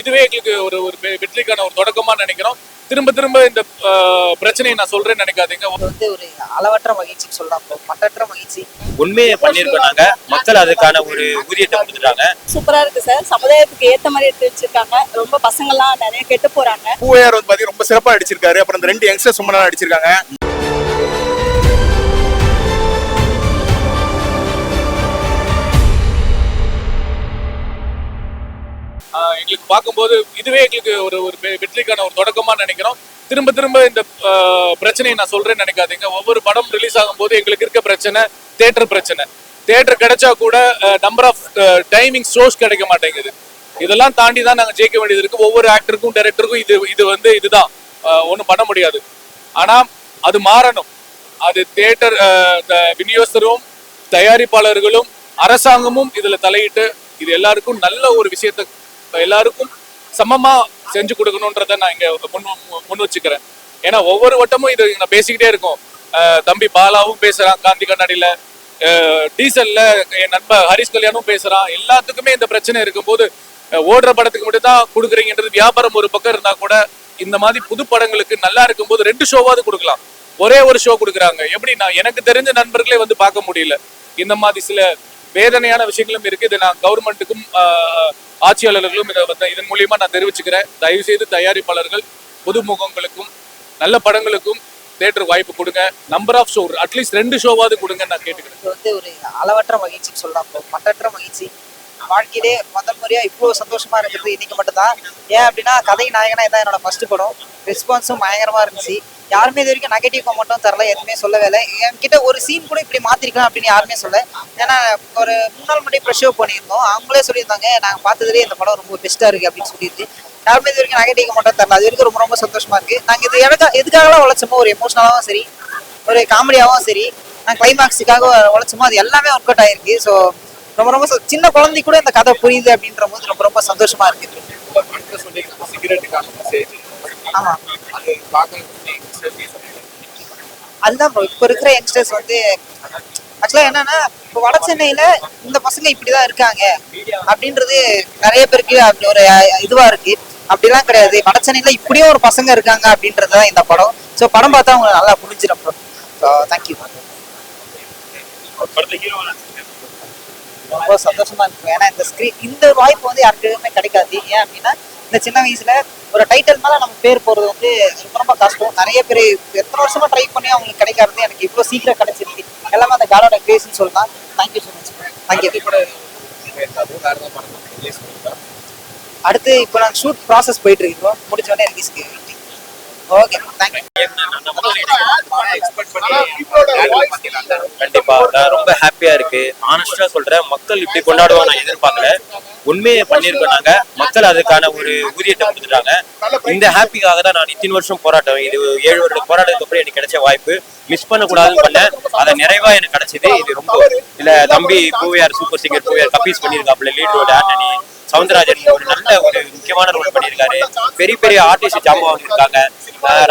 இதுவே எங்களுக்கு ஒரு ஒரு வெற்றிக்கான ஒரு தொடக்கமா நினைக்கிறோம். திரும்ப திரும்ப இந்த பிரச்சனையை நான் சொல்றேன்னு நினைக்காதீங்க. வந்து ஒரு அளவற்ற மகிழ்ச்சின்னு சொல்லலாம், மட்டற்ற மகிழ்ச்சி. உண்மையை பண்ணியிருக்கோம் நாங்க. மக்கள் அதுக்கான ஒரு ஊதியத்தை கொடுத்துட்டாங்க. சூப்பரா இருக்கு சார். சமுதாயத்துக்கு ஏத்த மாதிரி எடுத்து வச்சிருக்காங்க. ரொம்ப பசங்கள்லாம் நிறைய கெட்டு போறாங்க. பூவையார் வந்து பாத்தீங்கன்னா ரொம்ப சிறப்பா அடிச்சிருக்காரு. அப்புறம் இந்த 2 யங்ஸ்டர்ஸ் ரொம்ப நல்லா அடிச்சிருக்காங்க. எங்களுக்கு பார்க்கும்போது இதுவே எங்களுக்கு ஒரு ஒரு வெற்றிக்கான ஒரு தொடக்கமா நினைக்கிறோம். திரும்ப திரும்ப இந்த பிரச்சனையை நான் சொல்றேன்னு நினைக்காதீங்க. ஒவ்வொரு படம் ரிலீஸ் ஆகும்போது எங்களுக்கு இருக்க பிரச்சனை தியேட்டர் பிரச்சனை. தியேட்டர் கிடைச்சா கூட நம்பர் ஆஃப் டைமிங் ஷோஸ் கிடைக்க மாட்டேங்குது. இதெல்லாம் தாண்டி தான் நாங்கள் ஜெயிக்க வேண்டியது இருக்கு. ஒவ்வொரு ஆக்டருக்கும் டைரக்டருக்கும் இதுதான் ஒன்றும் பண்ண முடியாது. ஆனா அது மாறணும். அது தியேட்டர் விநியோகஸ்தரும் தயாரிப்பாளர்களும் அரசாங்கமும் இதுல தலையிட்டு இது எல்லாருக்கும் நல்ல ஒரு விஷயத்த எல்லாருக்கும் சமமா செஞ்சு கொடுக்கணும்ன்றத நான் இங்க முன் வச்சுக்கிறேன். ஏன்னா ஒவ்வொரு வட்டமும் இது நான் பேசிக்கிட்டே இருக்கோம். தம்பி பாலாவும் பேசுறான் காந்தி கண்ணாடியில, டீசல்ல என் நண்பர் ஹரிஷ் கல்யாணும் பேசுறான். எல்லாத்துக்குமே இந்த பிரச்சனை இருக்கும்போது ஓடுற படத்துக்கு மட்டும் தான் கொடுக்குறீங்கன்றது வியாபாரம் ஒரு பக்கம் இருந்தா கூட இந்த மாதிரி புது படங்களுக்கு நல்லா இருக்கும்போது 2 ஷோவாவது கொடுக்கலாம். ஒரே ஒரு ஷோ கொடுக்குறாங்க. எப்படி நான் எனக்கு தெரிஞ்ச நண்பர்களே வந்து பார்க்க முடியல. இந்த மாதிரி சில வேதனையான விஷயங்களும் இருக்கு. இதை நான் கவர்மெண்ட்டுக்கும் ஆட்சியாளர்களும் இதன் மூலியமா நான் தெரிவிச்சுக்கிறேன். தயவு செய்து தயாரிப்பாளர்கள் பொதுமுகங்களுக்கும் நல்ல படங்களுக்கும் தியேட்டர் வாய்ப்பு கொடுங்க. நம்பர் ஆஃப் ஷோ அட்லீஸ்ட் 2 ஷோவாவது கொடுங்க நான் கேட்டுக்கிறேன். இது வந்து ஒரு அளவற்ற மகிழ்ச்சின்னு சொல்லலாம், மட்டற்ற மகிழ்ச்சி. வாழ்க்கையிலே முதல் முறையா இவ்வளவு சந்தோஷமா இருக்கிறது இன்னைக்கு மட்டும்தான். ஏன் அப்படின்னா கதை நாயகனா இதான் என்னோட ஃபர்ஸ்ட் படம். ரெஸ்பான்ஸும் பயங்கரமா இருந்துச்சு. யாருமே இது வரைக்கும் நெகட்டிவ் கமெண்ட்டும் தரல, எதுவுமே சொல்லவே இல்லை. என்கிட்ட ஒரு சீன் கூட இப்படி மாத்திருக்கலாம் அப்படின்னு யாருமே சொல்ல. ஏன்னா ஒரு 3 நாள் முன்னாடி ப்ரெஷ் ஷோ பண்ணியிருந்தோம். அவங்களே சொல்லியிருந்தாங்க நாங்கள் பார்த்ததுலேயே இந்த படம் ரொம்ப பெஸ்ட்டாக இருக்கு அப்படின்னு சொல்லியிருக்கு. யாருமே இது வரைக்கும் நெகட்டிவ் கமெண்ட்டும் தரல. அது வரைக்கும் ரொம்ப ரொம்ப சந்தோஷமா இருக்கு. நாங்கள் இது எதுக்காகலாம் உழைச்சோமோ, ஒரு எமோஷனலாகவும் சரி, ஒரு காமெடியாகவும் சரி, நான் கிளைமாக்ஸுக்காக உழைச்சோமோ அது எல்லாமே ஒர்க் அவுட் ஆயிருக்கு. ஸோ ரொம்ப ரொம்ப சின்ன குழந்தை கூட இந்த கதை புரியுது அப்படின்ற போது ரொம்ப ரொம்ப சந்தோஷமா இருக்கு. ஆமா, அதுதான் ப்ரோ. இப்போ இருக்கிற யங்ஸ்டர்ஸ் வந்து ஆக்சுவலா என்னன்னா, இப்போ வட சென்னையில இந்த பசங்க இப்படிதான் இருக்காங்க அப்படின்றது நிறைய பேருக்கு அப்படி ஒரு இதுவா இருக்கு. அப்படிலாம் கிடையாது. வட சென்னையில இப்படியும் ஒரு பசங்க இருக்காங்க அப்படின்றதுதான் இந்த படம். ஸோ படம் பார்த்தா உங்களுக்கு நல்லா புரிஞ்சிடும் ப்ரோ. So thank you. ரொம்ப சந்தோஷமா இருக்கும். ஏன்னா இந்த வாய்ப்பு வந்து யாருக்குமே கிடைக்காது. ஏன் அப்படின்னா இந்த சின்ன வயசுல ஒரு டைட்டில் மேல நம்ம பேர் போறது வந்து ரொம்ப ரொம்ப கஷ்டம். நிறைய பேர் எத்தனை வருஷமா ட்ரை பண்ணி அவங்களுக்கு கிடைக்காது. எனக்கு இவ்வளவு சீக்கிரம் கிடைச்சிருக்கு. எல்லாமே அந்த காடோட கிரேஸ்ன்னு சொல்லலாம். Thank you so much. தேங்க்யூ. அடுத்து இப்போ நான் ஷூட் ப்ராசஸ் போயிட்டு இருக்கோம். முடிச்ச உடனே ரிலீஸ்க்கு. Okay, thank you. கண்டிப்பா நான் ரொம்ப ஹாப்பியா இருக்கு. ஆனஸ்டா சொல்றேன், மக்கள் இப்படி கொண்டாடுவாங்க நான் எதிர்பார்க்கல. உண்மையை பண்ணியிருக்கோம் நாங்க. மக்கள் அதுக்கான ஒரு ஊதியத்தை கொடுத்துட்டாங்க. இந்த ஹாப்பிக்காக தான் நான் இத்தனை வருஷம் போராட்டம். இது 7 வருட போராட்டத்துக்கு அப்புறம் எனக்கு கிடைச்ச வாய்ப்பு. மிஸ் பண்ணக்கூடாதுன்னு பண்ணேன். அதை நிறைவா எனக்கு கிடைச்சது. இது ரொம்ப இல்ல தம்பி பூவையார் சூப்பர் சிங்கர் பூவையார் கப்பீஸ் பண்ணியிருக்காப்புல, லீட் ரோடு ஆண்டனி சவுந்தரராஜன் ஒரு நல்ல ஒரு முக்கியமான ரோல் பண்ணியிருக்காரு. பெரிய பெரிய ஆர்டிஸ்ட் ஜாம்பவான் இருக்காங்க.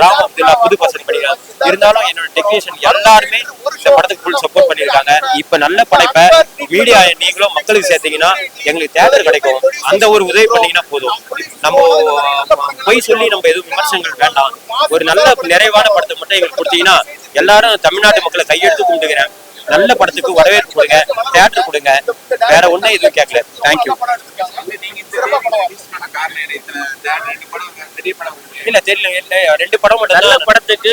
ராம் அப்துல்லா புது பசங்க பண்ணிருக்காங்க. இருந்தாலும் என்னோட டெக்னீஷியன் எல்லாருமே இந்த படத்துக்கு ஃபுல் சப்போர்ட் பண்ணியிருக்காங்க. இப்ப நல்ல படைப்பை மீடியா நீங்களும் மக்களுக்கு சேர்த்தீங்கன்னா எங்களுக்கு தியேட்டர் கிடைக்கும். அந்த ஒரு உதவி பண்ணீங்கன்னா போதும். நம்ம போய் சொல்லி நம்ம எதுவும் விமர்சனங்கள் வேண்டாம். ஒரு நல்ல நிறைவான படத்தை மட்டும் எங்களுக்கு கொடுத்தீங்கன்னா எல்லாரும் தமிழ்நாட்டு மக்களை கையெடுத்து கும்பிட்டுக்கிறேன். நல்ல படத்துக்கு வரவேற்பு கொடுங்க, தியேட்டர் கொடுங்க. வேற ஒன்னும் எதுவும் கேட்கல. தேங்க்யூ. இல்ல தெரியல, 2 படம் மட்டும். நல்ல படத்துக்கு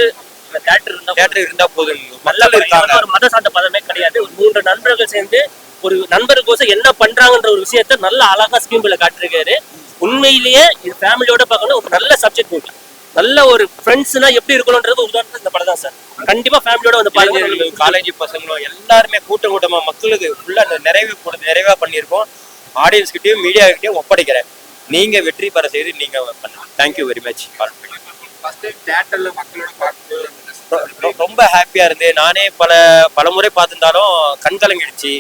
தியேட்டர் இருந்தா போதும். மக்கள் இருக்காங்க. ஒரு மத சார்ந்த பதமே கிடையாது. ஒரு 3 நண்பர்கள் சேர்ந்து ஒரு நண்பருக்கோசம் என்ன பண்றாங்கன்ற ஒரு விஷயத்த நல்ல அழகா ஸ்கிரீன்ல காட்டிருக்காரு. உண்மையிலேயே இது ஃபேமிலியோட பார்க்கணும். ஒரு நல்ல சப்ஜெக்ட் மூவி. நல்ல ஒரு ஃப்ரெண்ட்ஸ்னா எப்படி இருக்கணும்ன்றது உதாரணத்துக்கு இந்த படம் தான் சார். கண்டிப்பா ஃபேமிலியோட வந்து பாருங்க. காலேஜ் பசங்களும் எல்லாருமே கூட்டமா மக்களுக்கு ஃபுல்லா நிறைவா பண்ணியிருக்கோம். ஆடியன்ஸ் கிட்டயும் மீடியா கிட்டயும் ஒப்படைக்கிறேன். நீங்க வெற்றி பெற செய்து நீங்க பண்ணுங்க. Thank you very much. ரொம்ப ஹாப்பியா இருந்து நானே பல முறை பார்த்திருந்தாலும் கண் கலங்கிடுச்சு.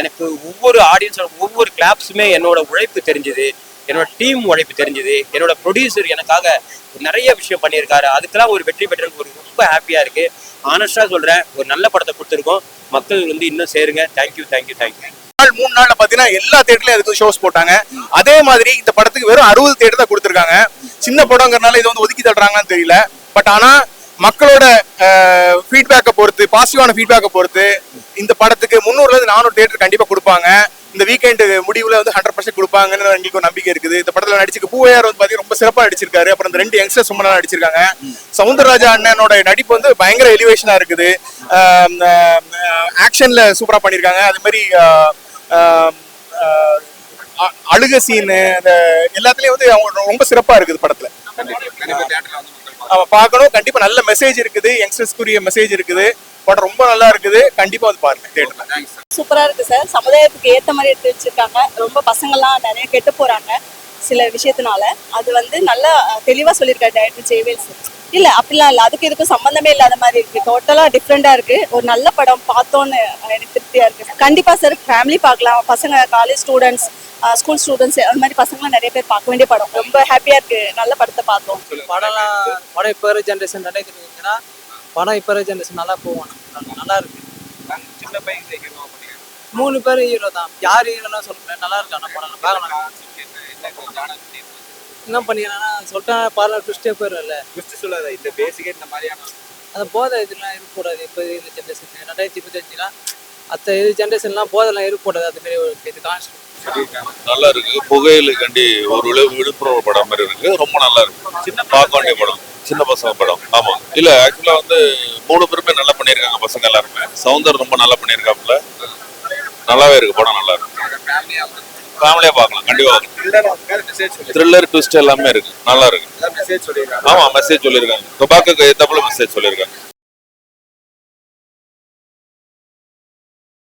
எனக்கு ஒவ்வொரு ஆடியன்ஸோட ஒவ்வொரு கிளாப்ஸுமே என்னோட உழைப்பு தெரிஞ்சுது. என்னோட டீம் உழைப்பு தெரிஞ்சுது, என்னோட ப்ரொடியூசர் எனக்காக நிறைய விஷயம் பண்ணியிருக்காரு. அதுக்கெல்லாம் ஒரு வெற்றி பெற்றது ஒரு ரொம்ப ஹாப்பியா இருக்கு. ஆனஸ்டா சொல்றேன், ஒரு நல்ல படத்தை கொடுத்துருக்கோம். மக்கள் வந்து இன்னும் சேருங்க. Thank you thank you thank you. 3 நாள்ல பாத்தீங்கன்னா எல்லா தியேட்டர்லயும் அதுக்கு ஷோஸ் போட்டாங்க. அதே மாதிரி இந்த படத்துக்கு வெறும் 60 தியேட்டர் தான் கொடுத்துருக்காங்க. சின்ன படங்கிறனால இதை வந்து ஒதுக்கி தள்ளுறாங்கன்னு தெரியல. பட் ஆனா மக்களோட ஃபீட்பேக்கை பொறுத்து, பாசிட்டிவான ஃபீட்பேக்கை பொறுத்து இந்த படத்துக்கு 300ல இருந்து 400 தியேட்டர் கண்டிப்பா கொடுப்பாங்க. இந்த வீக்கெண்ட் முடிவுல வந்து 100% கொடுப்பாங்கன்னு எங்களுக்கு ஒரு நம்பிக்கை இருக்குது. இந்த படத்துல நடிச்சிருக்கு பூவையார் வந்து பாத்தீங்கன்னா ரொம்ப சிறப்பா நடிச்சிருக்காரு. அப்புறம் இந்த 2 யங்ஸ்டர்ஸ் ரொம்ப நல்லா நடிச்சிருக்காங்க. சவுந்தரராஜா அண்ணனோட நடிப்பு வந்து பயங்கர எலிவேஷனா இருக்குது. ஆக்ஷன்ல சூப்பரா பண்ணிருக்காங்க. அது மாதிரி அழுக சீனு எல்லாத்துலயும் வந்து அவங்க ரொம்ப சிறப்பா இருக்குது படத்துல. அவன் பார்க்கணும். கண்டிப்பா நல்ல மெசேஜ் இருக்குது, யங்ஸ்டர்ஸ்க்குரிய மெசேஜ் இருக்குது. படம் ரொம்ப நல்லா இருக்குது. கண்டிப்பா வந்து பாருங்க தியேட்டர்ல. சூப்பரா இருக்கு சார். சமுதாயத்துக்கு ஏத்த மாதிரி எடுத்து வச்சிருக்காங்க. ரொம்ப பசங்கள்லாம் நிறைய கெட்டு போறாங்க சில விஷயத்தினால. அது வந்து நல்லா தெளிவா சொல்லியிருக்காரு டைரக்டர் ஜேவேல் சார். இல்ல அப்படிலாம் இல்ல, அதுக்கு இதுக்கும் சம்பந்தமே இல்லாத மாதிரி இருக்கு. டோட்டலா டிஃப்ரெண்டா இருக்கு. ஒரு நல்ல படம் பார்த்தோன்னு எனக்கு திருப்தியா இருக்கு. கண்டிப்பா சார் ஃபேமிலி பார்க்கலாம். பசங்க காலேஜ் ஸ்டூடெண்ட்ஸ், ஸ்கூல் ஸ்டூடெண்ட்ஸ் அந்த மாதிரி பசங்களாம் நிறைய பேர் பார்க்க வேண்டிய படம். ரொம்ப ஹாப்பியா இருக்கு. நல்ல படத்தை பார்த்தோம். படம் இப்போ இருக்கிற ஜென்ரேஷன் நினைக்கிறீங்கன்னா படம் இப்போ இருக்கிற ஜென்ரேஷன் நல்லா போவோம். நல்லா இருக்கு. 3 பேர் ஹீரோ தான். யார் ஹீரோலாம் சொல்றேன். நல்லா இருக்கு. ஆனால் படம் பார்க்கலாம். என்ன பண்ணிக்கிறான்னா சொல்லிட்டேன் பார்லர் ட்விஸ்டே போயிடும்ல. அந்த போதை இதெல்லாம் இருக்கக்கூடாது. இப்போ இந்த ஜென்ரேஷன் 2025 அத்த இது ஜென்ரேஷன்லாம் போதெல்லாம் இருக்கக்கூடாது. அது மாதிரி ஒரு இது கான்செப்ட் நல்லா இருக்கு. புகையிலுக்காண்டி ஒரு விழிப்புணர்வு படம் மாதிரி இருக்கு. ரொம்ப நல்லா இருக்கு. பார்க்க வேண்டிய படம். சின்ன பசங்க படம். ஆமா. இல்ல ஆக்சுவலா வந்து 3 பேருமே நல்லா பண்ணியிருக்காங்க. பசங்க எல்லாருமே. சவுந்தர் ரொம்ப நல்லா பண்ணியிருக்காப்புல. நல்லாவே இருக்கு. படம் நல்லா இருக்கு. ஃபேமிலியா பார்க்கலாம். கண்டிப்பா த்ரில்லர் ட்விஸ்ட் எல்லாமே இருக்கு. நல்லா இருக்கு. ஆமா மெசேஜ் சொல்லியிருக்காங்க. டொபாக்கோக்கு ஏத்தாப்புல மெசேஜ் சொல்லியிருக்காங்க.